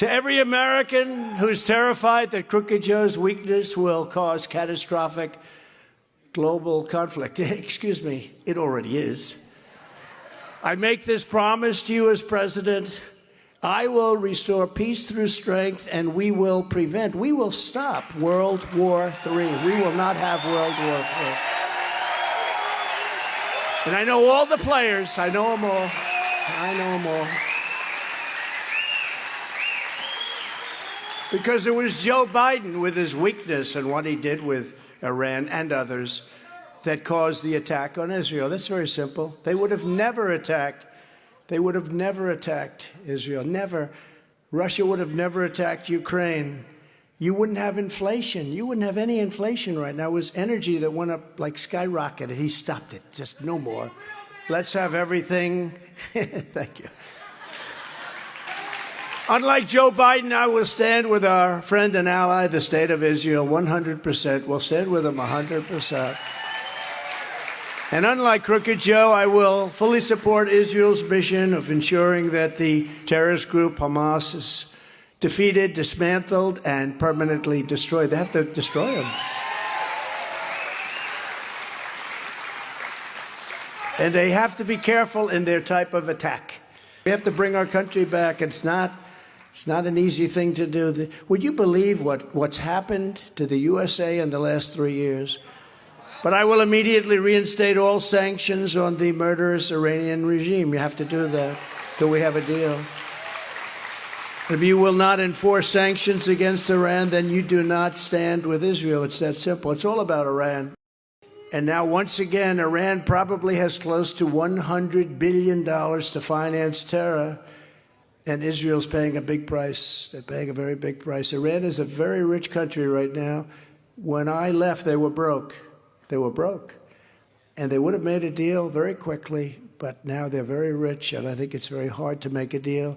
To every American who's terrified that Crooked Joe's weakness will cause catastrophic global conflict, excuse me, it already is. I make this promise to you as president. I will restore peace through strength, and we will stop World War III. We will not have World War III. And I know all the players. I know them all. I know them all. Because it was Joe Biden, with his weakness and what he did with Iran and others, that caused the attack on Israel. That's very simple. They would have never attacked. They would have never attacked Israel. Never. Russia would have never attacked Ukraine. You wouldn't have inflation. You wouldn't have any inflation right now. It was energy that went up like skyrocketed. He stopped it. Just no more. Let's have everything. Thank you. Unlike Joe Biden, I will stand with our friend and ally, the State of Israel, 100%. We'll stand with them 100%. And unlike Crooked Joe, I will fully support Israel's mission of ensuring that the terrorist group Hamas is defeated, dismantled, and permanently destroyed. They have to destroy them. And they have to be careful in their type of attack. We have to bring our country back. It's not an easy thing to do. Would you believe what's happened to the USA in the last 3 years? But I will immediately reinstate all sanctions on the murderous Iranian regime. You have to do that till we have a deal. If you will not enforce sanctions against Iran, then you do not stand with Israel. It's that simple. It's all about Iran. And now, once again, Iran probably has close to $100 billion to finance terror. And Israel's paying a big price. They're paying a very big price. Iran is a very rich country right now. When I left, they were broke. They were broke. And they would have made a deal very quickly, but now they're very rich, and I think it's very hard to make a deal.